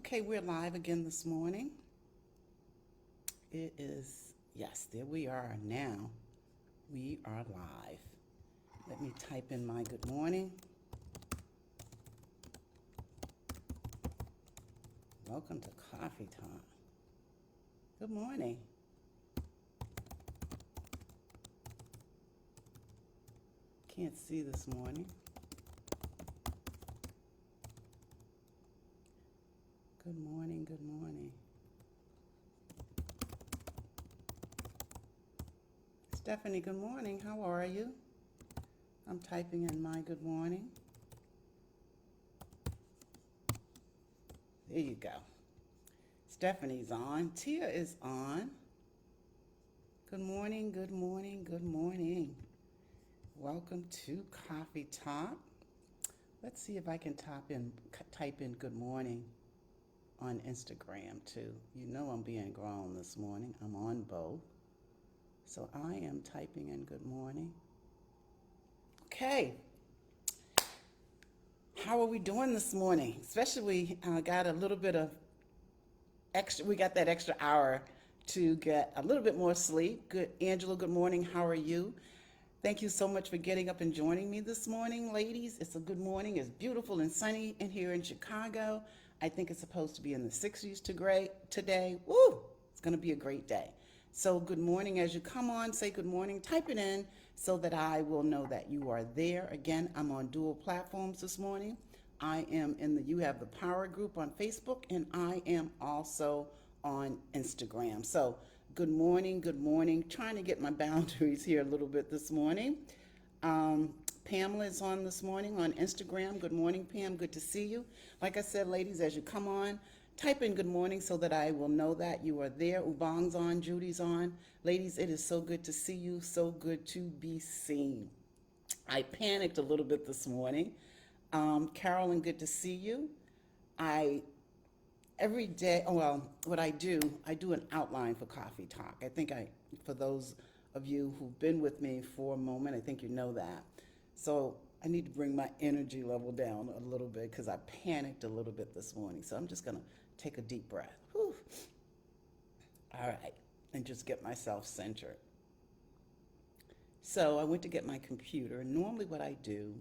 Okay, we're live again this morning. It is, yes, there we are now. We are live. Let me type in my good morning. Welcome to Coffee Time. Good morning. Can't see this morning. Good morning, good morning. Stephanie, good morning. How are you? I'm typing in my good morning. There you go. Stephanie's on. Tia is on. Good morning, good morning, good morning. Welcome to Coffee Talk. Let's see if I can type in good morning on Instagram too. You know I'm being grown this morning. I'm on both. So I am typing in good morning. Okay. How are we doing this morning? Especially we got a little bit of extra, we got that extra hour to get a little bit more sleep. Good, Angela, good morning. How are you? Thank you so much for getting up and joining me this morning, ladies. It's a good morning. It's beautiful and sunny in here in Chicago. I think it's supposed to be in the 60s today. Woo! It's going to be a great day. So good morning. As you come on, say good morning. Type it in so that I will know that you are there. Again, I'm on dual platforms this morning. I am in the You Have the Power group on Facebook, and I am also on Instagram. So good morning, good morning. Trying to get my boundaries here a little bit this morning. Pamela is on this morning on Instagram. Good morning, Pam. Good to see you. Like I said, ladies, as you come on, type in good morning so that I will know that you are there. Ubong's on, Judy's on. Ladies, it is so good to see you. So good to be seen. I panicked a little bit this morning. Carolyn, good to see you. Every day, what I do an outline for Coffee Talk. I think for those of you who've been with me for a moment, I think you know that. So I need to bring my energy level down a little bit because I panicked a little bit this morning. So I'm just going to take a deep breath. Whew. All right. And just get myself centered. So I went to get my computer. Normally what I do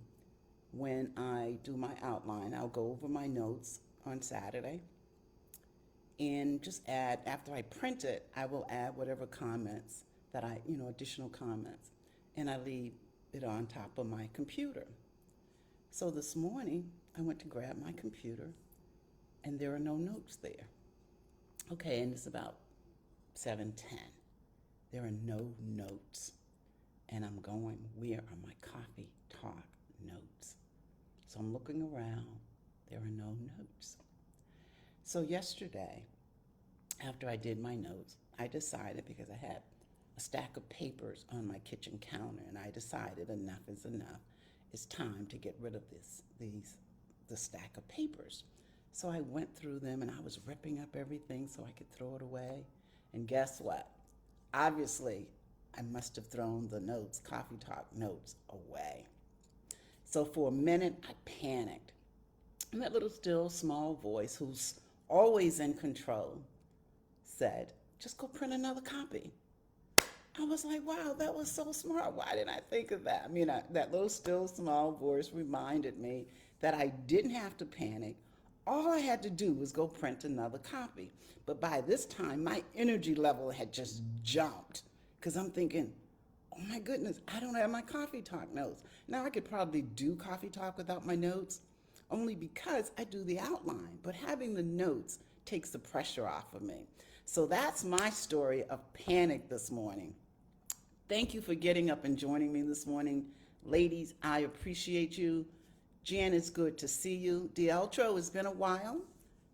when I do my outline, I'll go over my notes on Saturday and just add, after I print it, I will add whatever comments that additional comments, and I leave it on top of my computer. So this morning, I went to grab my computer, and there are no notes there. Okay, and it's about 7:10. There are no notes. And I'm going, where are my Coffee Talk notes? So I'm looking around. There are no notes. So yesterday, after I did my notes, I decided, because I had a stack of papers on my kitchen counter, and I decided enough is enough. It's time to get rid of the stack of papers. So I went through them, and I was ripping up everything so I could throw it away. And guess what? Obviously, I must have thrown the notes, Coffee Talk notes, away. So for a minute, I panicked. And that little still small voice, who's always in control, said, just go print another copy. I was like, wow, that was so smart. Why didn't I think of that? That little still small voice reminded me that I didn't have to panic. All I had to do was go print another copy. But by this time, my energy level had just jumped because I'm thinking, oh my goodness, I don't have my Coffee Talk notes. Now I could probably do Coffee Talk without my notes, only because I do the outline. But having the notes takes the pressure off of me. So that's my story of panic this morning. Thank you for getting up and joining me this morning. Ladies, I appreciate you. Jan, it's good to see you. D'Altro, it's been a while.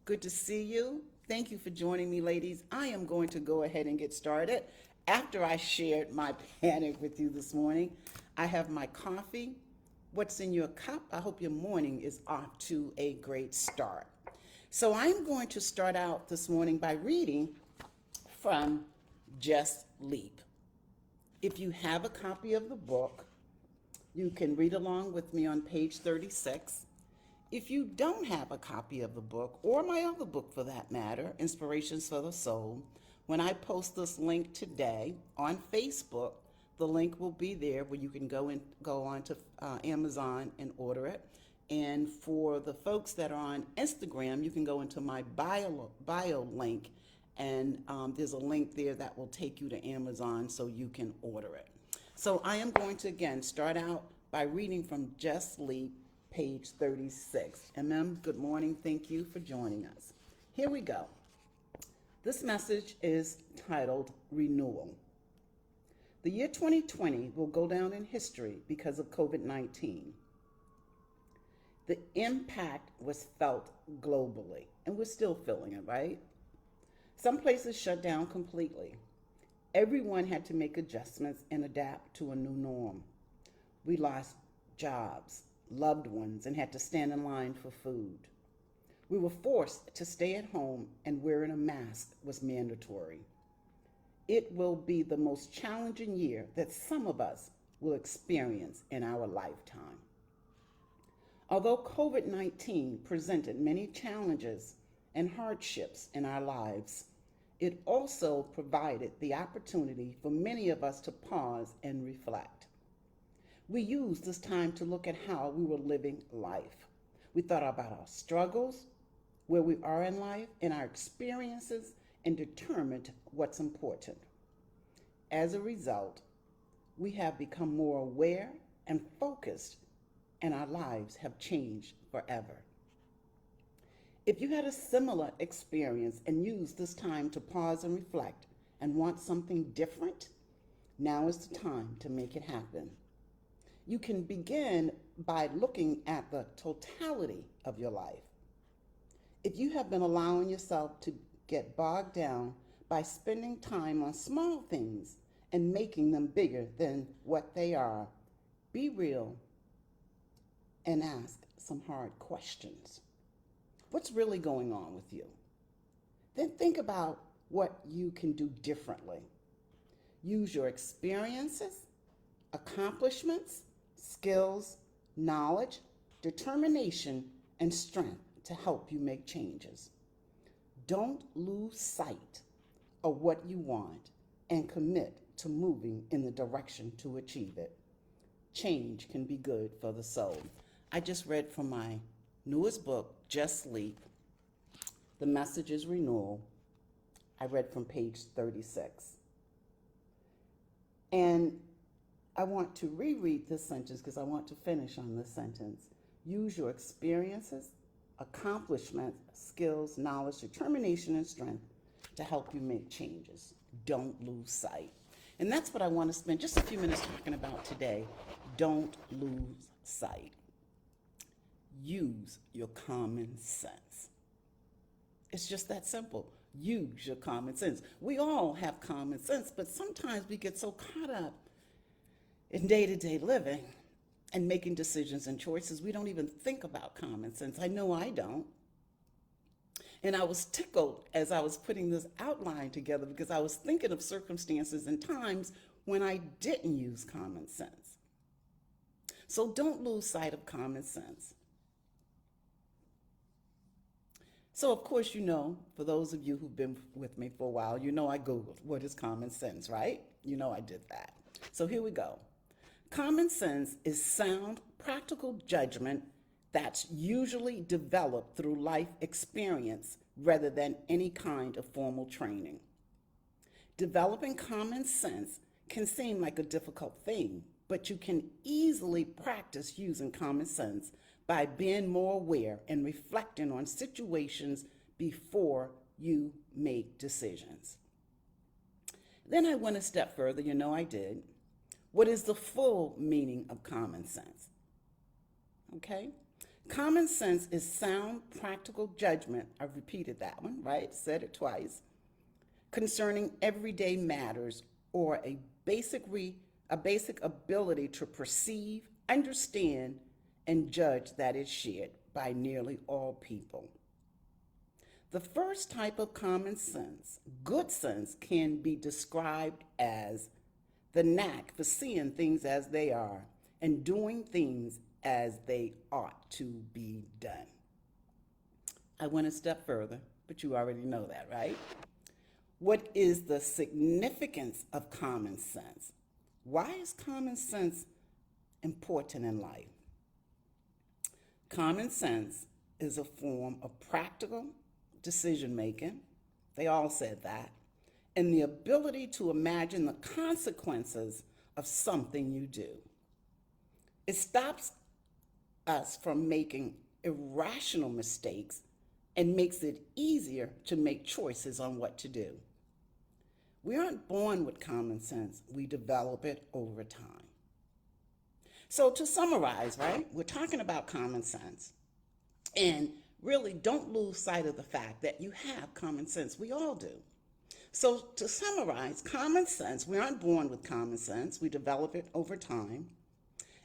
Good to see you. Thank you for joining me, ladies. I am going to go ahead and get started. After I shared my panic with you this morning, I have my coffee. What's in your cup? I hope your morning is off to a great start. So I'm going to start out this morning by reading from Just Leap. If you have a copy of the book, you can read along with me on page 36. if you don't have a copy of the book, or my other book for that matter, Inspirations for the Soul, when I post this link today on Facebook, the link will be there where you can go on to Amazon and order it. And for the folks that are on Instagram, you can go into my bio link, and there's a link there that will take you to Amazon so you can order it. So I am going to again start out by reading from Just Sleep, page 36. Good morning. Thank you for joining us. Here we go. This message is titled Renewal. The year 2020 will go down in history because of COVID-19. The impact was felt globally, and we're still feeling it, right? Some places shut down completely. Everyone had to make adjustments and adapt to a new norm. We lost jobs, loved ones, and had to stand in line for food. We were forced to stay at home, and wearing a mask was mandatory. It will be the most challenging year that some of us will experience in our lifetime. Although COVID-19 presented many challenges and hardships in our lives, it also provided the opportunity for many of us to pause and reflect. We used this time to look at how we were living life. We thought about our struggles, where we are in life, and our experiences, and determined what's important. As a result, we have become more aware and focused, and our lives have changed forever. If you had a similar experience and used this time to pause and reflect and want something different, now is the time to make it happen. You can begin by looking at the totality of your life. If you have been allowing yourself to get bogged down by spending time on small things and making them bigger than what they are, be real and ask some hard questions. What's really going on with you? Then think about what you can do differently. Use your experiences, accomplishments, skills, knowledge, determination, and strength to help you make changes. Don't lose sight of what you want and commit to moving in the direction to achieve it. Change can be good for the soul. I just read from my newest book, Just Sleep. The message is renewal. I read from page 36. And I want to reread this sentence because I want to finish on this sentence. Use your experiences, accomplishments, skills, knowledge, determination, and strength to help you make changes. Don't lose sight. And that's what I want to spend just a few minutes talking about today. Don't lose sight. Use your common sense. It's just that simple. Use your common sense. We all have common sense, but sometimes we get so caught up in day-to-day living and making decisions and choices, we don't even think about common sense. I know I don't. And I was tickled as I was putting this outline together because I was thinking of circumstances and times when I didn't use common sense. So don't lose sight of common sense. So of course, for those of you who've been with me for a while, I Googled what is common sense, right? I did that. So here we go. Common sense is sound, practical judgment that's usually developed through life experience rather than any kind of formal training. Developing common sense can seem like a difficult thing, but you can easily practice using common sense by being more aware and reflecting on situations before you make decisions. Then I went a step further, I did. What is the full meaning of common sense? Okay? Common sense is sound, practical judgment. I've repeated that one, right? Said it twice. Concerning everyday matters or a basic ability to perceive, understand, and judge that is shared by nearly all people. The first type of common sense, good sense, can be described as the knack for seeing things as they are and doing things as they ought to be done. I went a step further, but you already know that, right? What is the significance of common sense? Why is common sense important in life? Common sense is a form of practical decision making. They all said that. And the ability to imagine the consequences of something you do. It stops us from making irrational mistakes and makes it easier to make choices on what to do. We aren't born with common sense, we develop it over time. So to summarize, right, we're talking about common sense. And really don't lose sight of the fact that you have common sense. We all do. So to summarize, common sense, we aren't born with common sense, we develop it over time.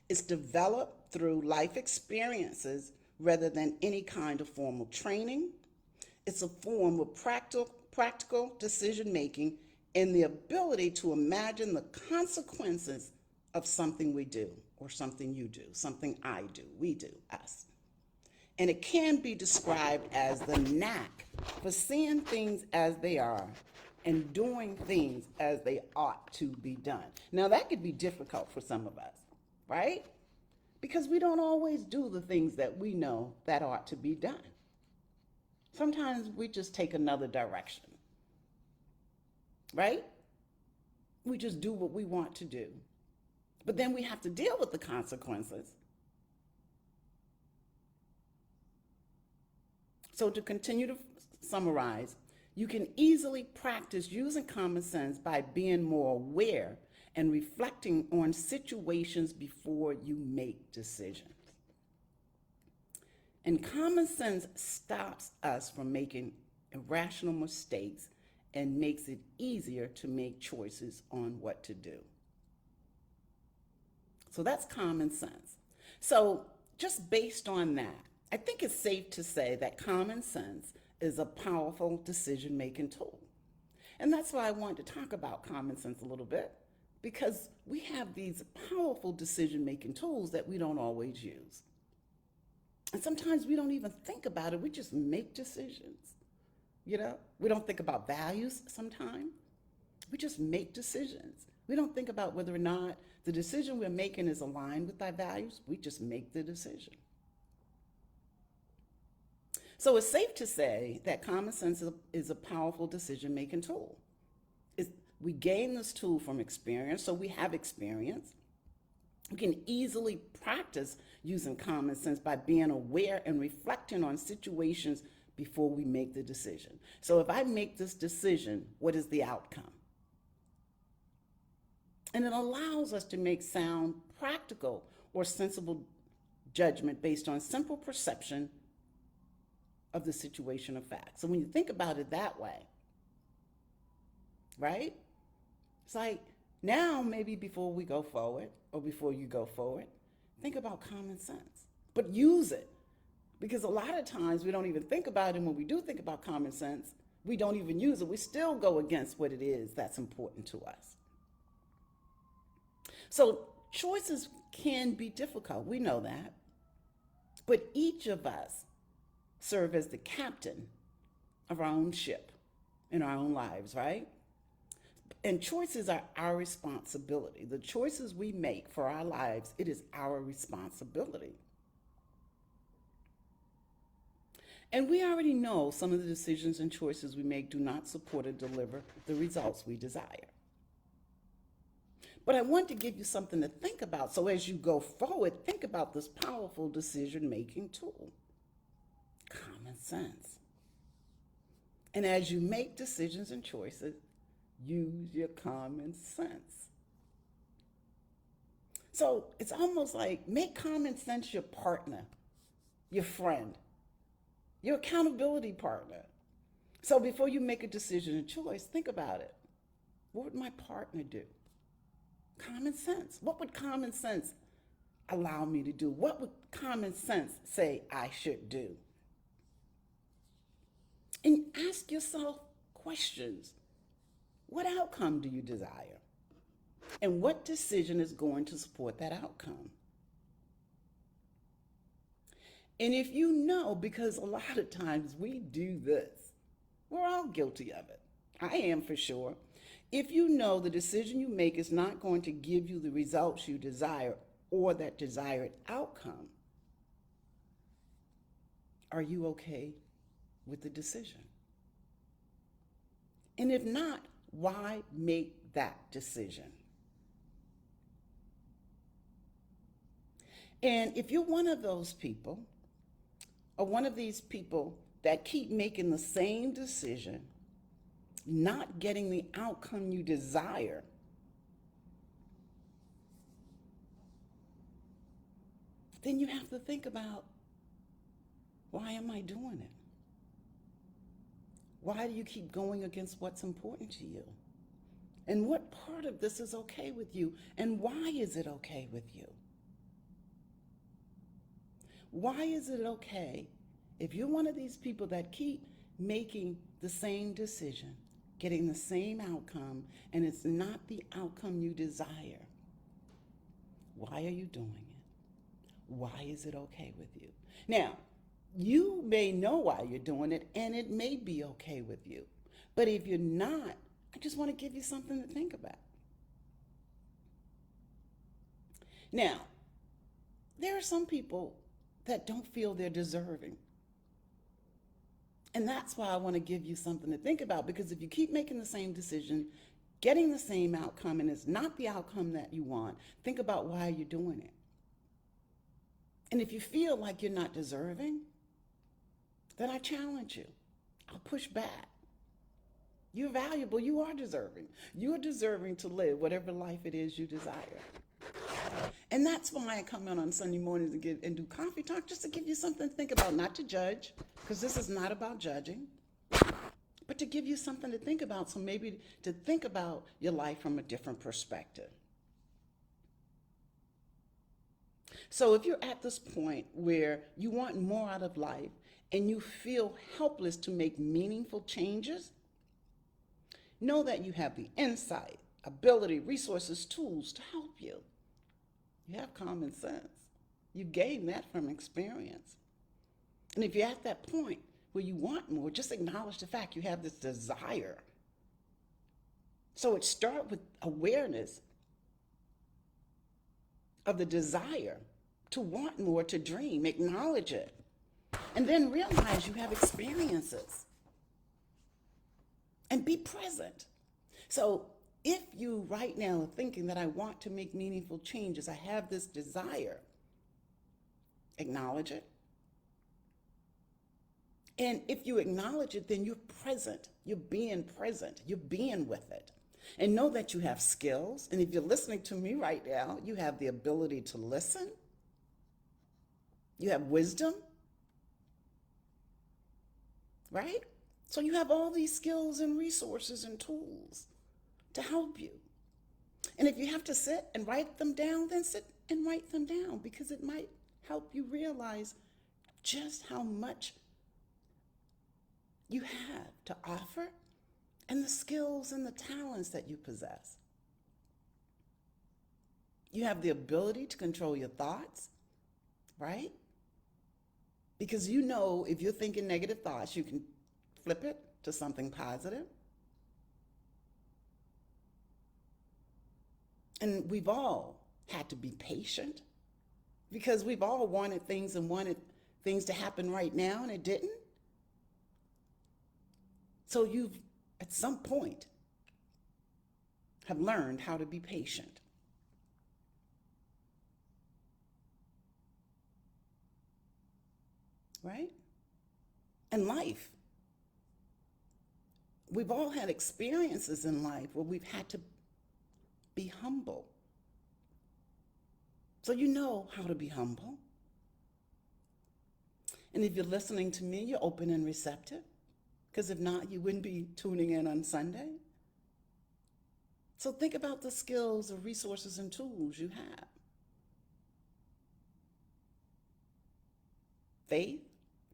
It's developed through life experiences rather than any kind of formal training. It's a form of practical decision making and the ability to imagine the consequences of something we do, or something you do, something I do, we do, us. And it can be described as the knack for seeing things as they are and doing things as they ought to be done. Now, that could be difficult for some of us, right? Because we don't always do the things that we know that ought to be done. Sometimes we just take another direction, right? We just do what we want to do. But then we have to deal with the consequences. So to continue to summarize, you can easily practice using common sense by being more aware and reflecting on situations before you make decisions. And common sense stops us from making irrational mistakes and makes it easier to make choices on what to do. So that's common sense. So just based on that, I think it's safe to say that common sense is a powerful decision-making tool. And that's why I wanted to talk about common sense a little bit, because we have these powerful decision-making tools that we don't always use. And sometimes we don't even think about it, we just make decisions. You know, we don't think about values sometimes. We just make decisions. We don't think about whether or not the decision we're making is aligned with our values. We just make the decision. So it's safe to say that common sense is a powerful decision-making tool. We gain this tool from experience, so we have experience. We can easily practice using common sense by being aware and reflecting on situations before we make the decision. So if I make this decision, what is the outcome? And it allows us to make sound, practical, or sensible judgment based on simple perception of the situation of fact. So when you think about it that way, right? It's like now maybe before we go forward or before you go forward, think about common sense, but use it. Because a lot of times we don't even think about it. And when we do think about common sense, we don't even use it. We still go against what it is that's important to us. So choices can be difficult. We know that. But each of us serve as the captain of our own ship in our own lives, right? And choices are our responsibility. The choices we make for our lives, it is our responsibility. And we already know some of the decisions and choices we make do not support or deliver the results we desire. But I want to give you something to think about. So as you go forward, think about this powerful decision-making tool, common sense. And as you make decisions and choices, use your common sense. So it's almost like make common sense your partner, your friend, your accountability partner. So before you make a decision and choice, think about it. What would my partner do? Common sense. What would common sense allow me to do? What would common sense say I should do? And ask yourself questions. What outcome do you desire? And what decision is going to support that outcome? And if you know, because a lot of times we do this, we're all guilty of it. I am for sure. If you know the decision you make is not going to give you the results you desire or that desired outcome, are you okay with the decision? And if not, why make that decision? And if you're one of those people, or one of these people that keep making the same decision, not getting the outcome you desire, then you have to think about, why am I doing it? Why do you keep going against what's important to you? And what part of this is okay with you? And why is it okay with you? Why is it okay if you're one of these people that keep making the same decision, getting the same outcome, and it's not the outcome you desire? Why are you doing it? Why is it okay with you? Now, you may know why you're doing it, and it may be okay with you. But if you're not, I just want to give you something to think about. Now, there are some people that don't feel they're deserving. And that's why I want to give you something to think about, because if you keep making the same decision, getting the same outcome, and it's not the outcome that you want, think about why you're doing it. And if you feel like you're not deserving, then I challenge you. I'll push back. You're valuable. You are deserving. You are deserving to live whatever life it is you desire. And that's why I come in on Sunday mornings and do coffee talk, just to give you something to think about, not to judge, because this is not about judging, but to give you something to think about, so maybe to think about your life from a different perspective. So if you're at this point where you want more out of life and you feel helpless to make meaningful changes, know that you have the insight, ability, resources, tools to help you. You have common sense. You gain that from experience. And if you're at that point where you want more, just acknowledge the fact you have this desire. So it starts with awareness of the desire to want more, to dream. Acknowledge it. And then realize you have experiences. And be present. So if you right now are thinking that I want to make meaningful changes, I have this desire, acknowledge it. And if you acknowledge it, then you're present. You're being present. You're being with it. And know that you have skills. And if you're listening to me right now, you have the ability to listen. You have wisdom. Right? So you have all these skills and resources and tools to help you. And if you have to sit and write them down, then sit and write them down, because it might help you realize just how much you have to offer and the skills and the talents that you possess. You have the ability to control your thoughts, right? Because you know if you're thinking negative thoughts, you can flip it to something positive. And we've all had to be patient, because we've all wanted things to happen right now, and it didn't. So you've, at some point, have learned how to be patient. Right? And life. We've all had experiences in life where we've had to be humble. So you know how to be humble. And if you're listening to me, you're open and receptive, because if not, you wouldn't be tuning in on Sunday. So think about the skills or resources and tools you have. Faith,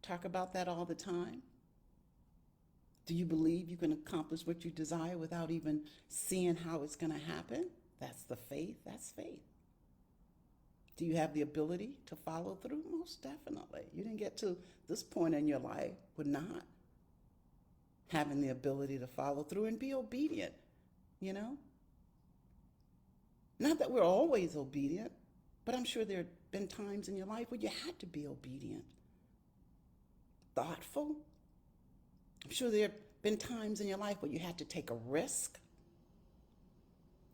talk about that all the time. Do you believe you can accomplish what you desire without even seeing how it's going to happen? That's the faith. That's faith. Do you have the ability to follow through? Most definitely. You didn't get to this point in your life with not having the ability to follow through and be obedient, you know? Not that we're always obedient, but I'm sure there have been times in your life where you had to be obedient, thoughtful. I'm sure there have been times in your life where you had to take a risk.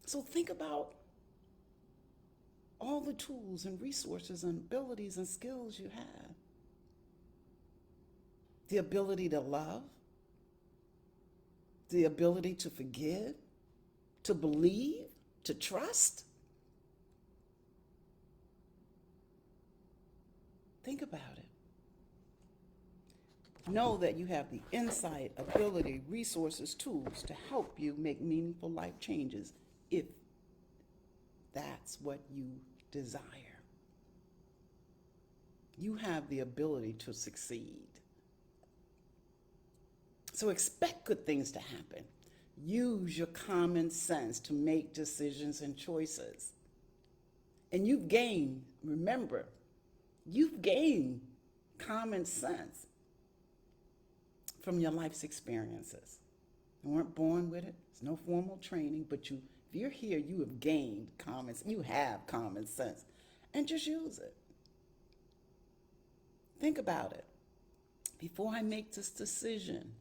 So think about all the tools and resources and abilities and skills you have. The ability to love, the ability to forgive, to believe, to trust. Think about it. Know that you have the insight, ability, resources, tools to help you make meaningful life changes if that's what you desire. You have the ability to succeed. So expect good things to happen. Use your common sense to make decisions and choices. And remember, you've gained common sense from your life's experiences. You weren't born with it. It's no formal training, but if you're here, you have gained you have common sense. And just use it. Think about it. Before I make this decision,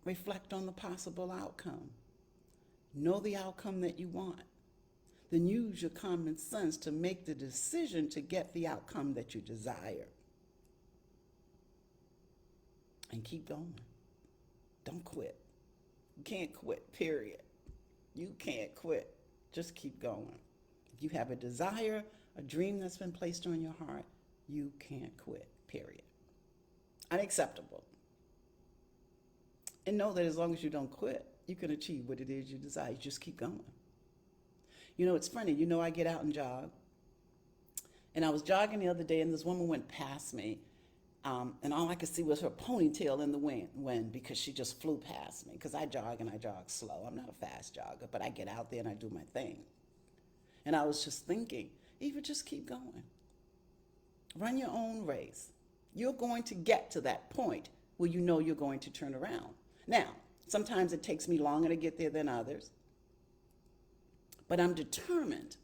reflect on the possible outcome. Know the outcome that you want. Then use your common sense to make the decision to get the outcome that you desire. And keep going. Don't quit. You can't quit, period. You can't quit. Just keep going. If you have a desire, a dream that's been placed on your heart, you can't quit, period. Unacceptable. And know that as long as you don't quit, you can achieve what it is you desire. You just keep going. You know, it's funny. I get out and jog. And I was jogging the other day, and this woman went past me. And all I could see was her ponytail in the wind because she just flew past me. Because I jog and I jog slow. I'm not a fast jogger, but I get out there and I do my thing. And I was just thinking, Eva, just keep going. Run your own race. You're going to get to that point where you know you're going to turn around. Now, sometimes it takes me longer to get there than others, but I'm determined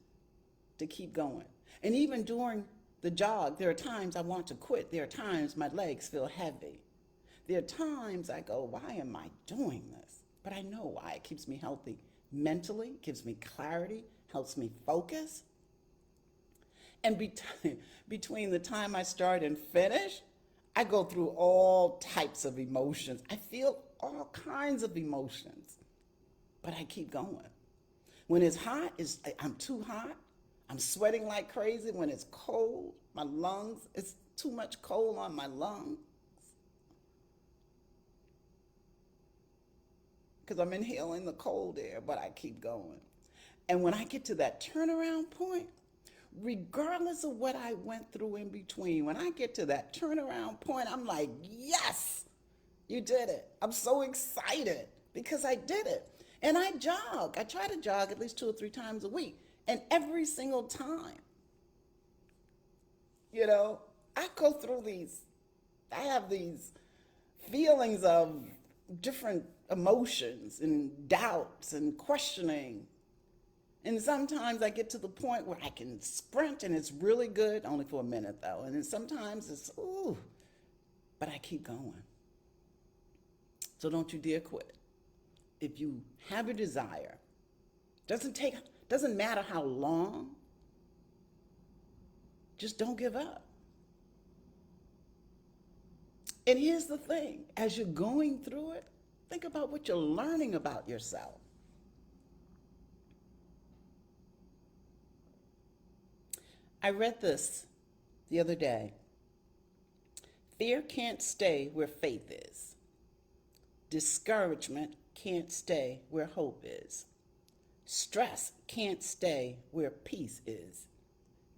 to keep going. And even during the jog, there are times I want to quit. There are times my legs feel heavy. There are times I go, why am I doing this? But I know why. It keeps me healthy mentally, gives me clarity, helps me focus. And between the time I start and finish, I go through all types of emotions. I feel all kinds of emotions, but I keep going. When it's hot, I'm too hot. I'm sweating like crazy. When it's cold, my lungs, it's too much cold on my lungs because I'm inhaling the cold air, but I keep going. And when I get to that turnaround point, regardless of what I went through in between, when I get to that turnaround point, I'm like, yes, you did it. I'm so excited because I did it. And I jog. I try to jog at least 2 or 3 times a week. And every single time, I go through I have these feelings of different emotions and doubts and questioning. And sometimes I get to the point where I can sprint and it's really good, only for a minute though. And then sometimes it's, ooh, but I keep going. So don't you dare quit. If you have a desire, doesn't matter how long, just don't give up. And here's the thing, as you're going through it, think about what you're learning about yourself. I read this the other day. Fear can't stay where faith is. Discouragement can't stay where hope is. Stress can't stay where peace is.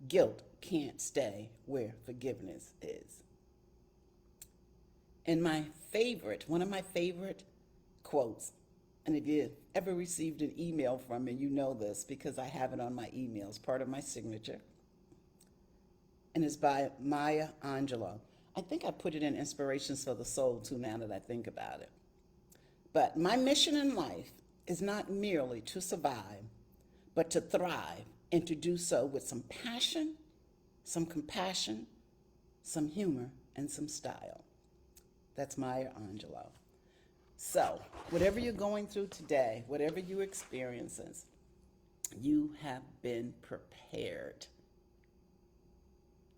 Guilt can't stay where forgiveness is. And one of my favorite quotes And if you ever received an email from me, you know this because I have it on my emails, part of my signature. And it's by Maya Angelou. I think I put it in Inspirations for the Soul too, now that I think about it. But my mission in life is not merely to survive, but to thrive, and to do so with some passion, some compassion, some humor, and some style. That's Maya Angelou. So, whatever you're going through today, whatever you're experiencing, you have been prepared.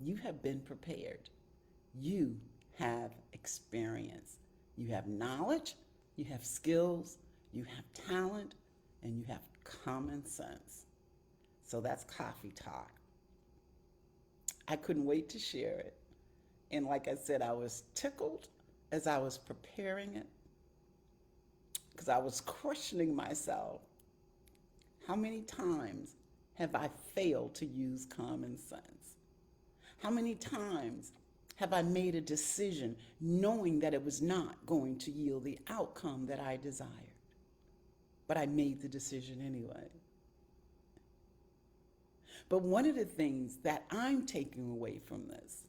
You have been prepared. You have experience. You have knowledge, you have skills, you have talent, and you have common sense. So that's coffee talk. I couldn't wait to share it. And like I said, I was tickled as I was preparing it because I was questioning myself. How many times have I failed to use common sense? How many times have I made a decision knowing that it was not going to yield the outcome that I desired? But I made the decision anyway. But one of the things that I'm taking away from this,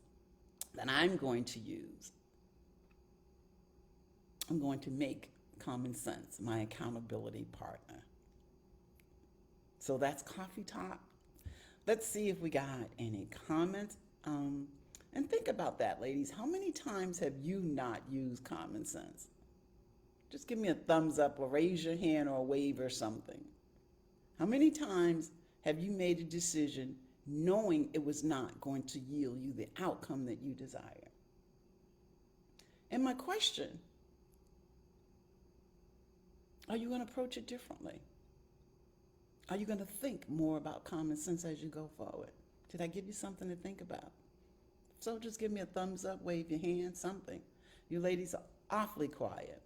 that I'm going to use, I'm going to make common sense my accountability partner. So that's Coffee Talk. Let's see if we got any comments. And think about that, ladies. How many times have you not used common sense? Just give me a thumbs up or raise your hand or a wave or something. How many times have you made a decision knowing it was not going to yield you the outcome that you desire? And my question, are you going to approach it differently? Are you going to think more about common sense as you go forward? Did I give you something to think about? So just give me a thumbs up, wave your hand, something. You ladies are awfully quiet.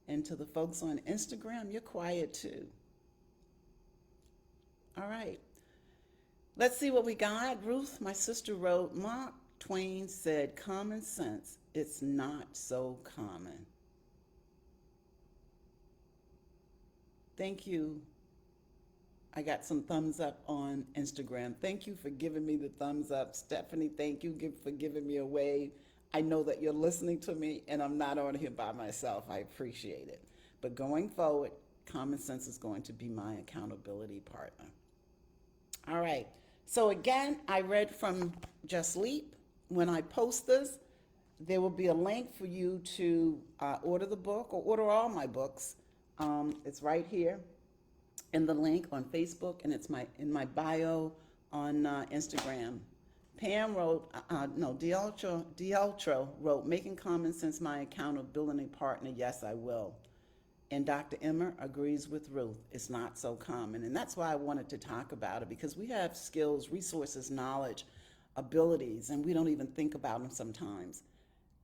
And to the folks on Instagram, you're quiet too. All right. Let's see what we got. Ruth, my sister, wrote, Mark Twain said, common sense, it's not so common. Thank you. I got some thumbs up on Instagram. Thank you for giving me the thumbs up. Stephanie, thank you for giving me a wave. I know that you're listening to me and I'm not on here by myself. I appreciate it. But going forward, common sense is going to be my accountability partner. All right. So again, I read from Just Leap. When I post this, there will be a link for you to order the book or order all my books. It's right here in the link on Facebook, and it's in my bio on Instagram. Pam wrote, Dialtro wrote, making common sense my accountability partner, yes, I will. And Dr. Emmer agrees with Ruth, it's not so common. And that's why I wanted to talk about it, because we have skills, resources, knowledge, abilities, and we don't even think about them sometimes.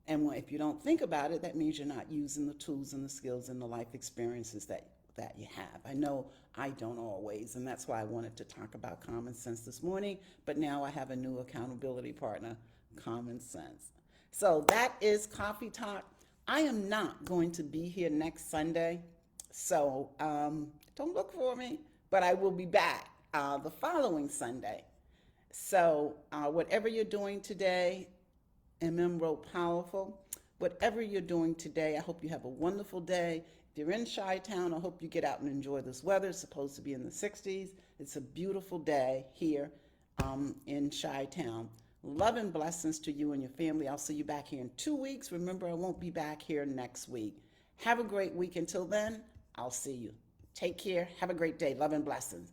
And if you don't think about it, that means you're not using the tools and the skills and the life experiences that you have. I know I don't always, and that's why I wanted to talk about common sense this morning, but now I have a new accountability partner, common sense. So that is Coffee Talk. I am not going to be here next Sunday, so don't look for me, but I will be back the following Sunday. So whatever you're doing today, MM wrote powerful. Whatever you're doing today, I hope you have a wonderful day. If you're in Chi-Town, I hope you get out and enjoy this weather. It's supposed to be in the 60s. It's a beautiful day here in Chi-Town. Love and blessings to you and your family. I'll see you back here in 2 weeks. Remember, I won't be back here next week. Have a great week. Until then, I'll see you. Take care. Have a great day. Love and blessings.